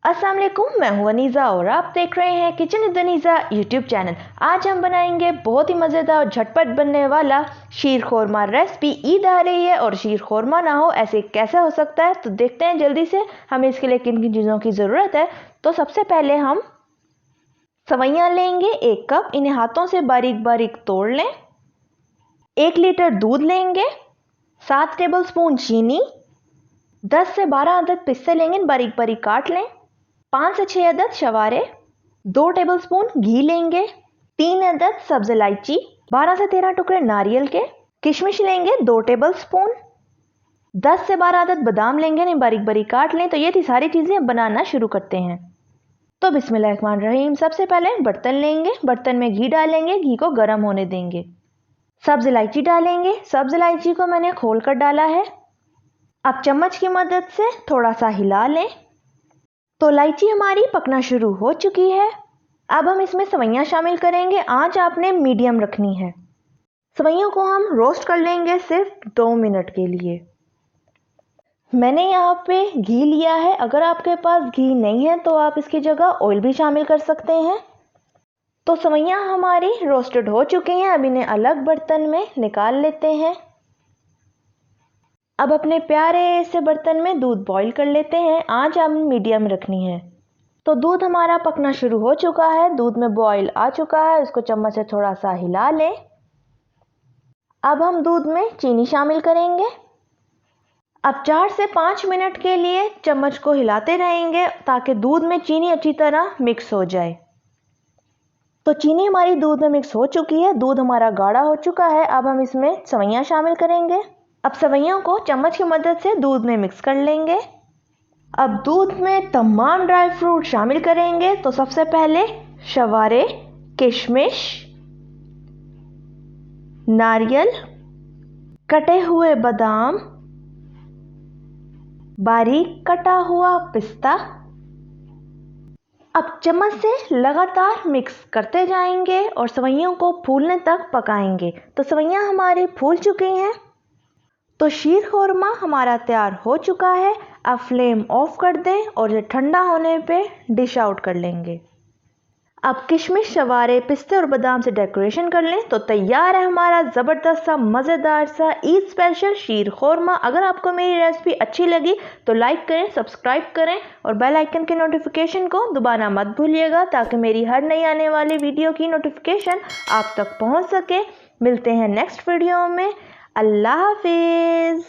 अस्सलाम वालेकुम, मैं हूं अनीज़ा और आप देख रहे हैं kitchen with Aniza YouTube channel. आज हम बनाएंगे बहुत ही मज़ेदार और झटपट बनने वाला शीर खोरमा रेसिपी। ईद आ रही है और शीर खोरमा ना हो ऐसे कैसे हो सकता है, तो देखते हैं जल्दी से हमें इसके लिए किन किन चीज़ों की ज़रूरत है। तो सबसे पहले हम सवैयाँ लेंगे 1 कप, इन्हें हाथों से बारीक बारीक तोड़ लें। 1 लीटर दूध लेंगे, 7 टेबल स्पून चीनी, 10 से 12 अदद पिस्ते लेंगे, बारीक बारीक काट लें। 5 से 6 अदद शवारे, 2 टेबलस्पून घी लेंगे, 3 अदद सब्ज इलायची, 12 से 13 टुकड़े नारियल के, किशमिश लेंगे 2 टेबलस्पून, 10 से 12 अदद बादाम लेंगे, इन्हें बारीक बारीक काट लें। तो ये थी सारी चीज़ें, बनाना शुरू करते हैं। तो बिस्मिल्लाहिर्रहमानिर्रहीम। सबसे पहले बर्तन लेंगे, बर्तन में घी डालेंगे, घी को गर्म होने देंगे। सब्ज इलायची डालेंगे, सब्ज इलायची को मैंने खोल कर डाला है। अब चम्मच की मदद से थोड़ा सा हिला लें। तो इलायची हमारी पकना शुरू हो चुकी है। अब हम इसमें सवैयाँ शामिल करेंगे। आंच आपने मीडियम रखनी है। सवैयों को हम रोस्ट कर लेंगे सिर्फ 2 मिनट के लिए। मैंने यहाँ पे घी लिया है, अगर आपके पास घी नहीं है तो आप इसकी जगह ऑयल भी शामिल कर सकते हैं। तो सवैयाँ हमारी रोस्टेड हो चुकी हैं। अब इन्हें अलग बर्तन में निकाल लेते हैं। अब अपने प्यारे से बर्तन में दूध बॉईल कर लेते हैं। आंच आपने मीडियम रखनी है। तो दूध हमारा पकना शुरू हो चुका है, दूध में बॉईल आ चुका है। इसको चम्मच से थोड़ा सा हिला लें। अब हम दूध में चीनी शामिल करेंगे। अब 4 से 5 मिनट के लिए चम्मच को हिलाते रहेंगे ताकि दूध में चीनी अच्छी तरह मिक्स हो जाए। तो चीनी हमारी दूध में मिक्स हो चुकी है, दूध हमारा गाढ़ा हो चुका है। अब हम इसमें सवैयाँ शामिल करेंगे। अब सवैयों को चम्मच की मदद से दूध में मिक्स कर लेंगे। अब दूध में तमाम ड्राई फ्रूट शामिल करेंगे। तो सबसे पहले शवारे, किशमिश, नारियल, कटे हुए बादाम, बारीक कटा हुआ पिस्ता। अब चम्मच से लगातार मिक्स करते जाएंगे और सवैयों को फूलने तक पकाएंगे। तो सवैयाँ हमारी फूल चुकी हैं। तो शीर खोरमा हमारा तैयार हो चुका है। अब फ्लेम ऑफ कर दें और ये ठंडा होने पे डिश आउट कर लेंगे। अब किशमिश, शवारे, पिस्ते और बादाम से डेकोरेशन कर लें। तो तैयार है हमारा ज़बरदस्त सा मज़ेदार सा ईद स्पेशल शीर खोरमा। अगर आपको मेरी रेसिपी अच्छी लगी तो लाइक करें, सब्सक्राइब करें और बेल आइकन के नोटिफिकेशन को दबाना मत भूलिएगा ताकि मेरी हर नई आने वाली वीडियो की नोटिफिकेशन आप तक पहुंच सके। मिलते हैं नेक्स्ट वीडियो में। अल्लाह हाफिज़।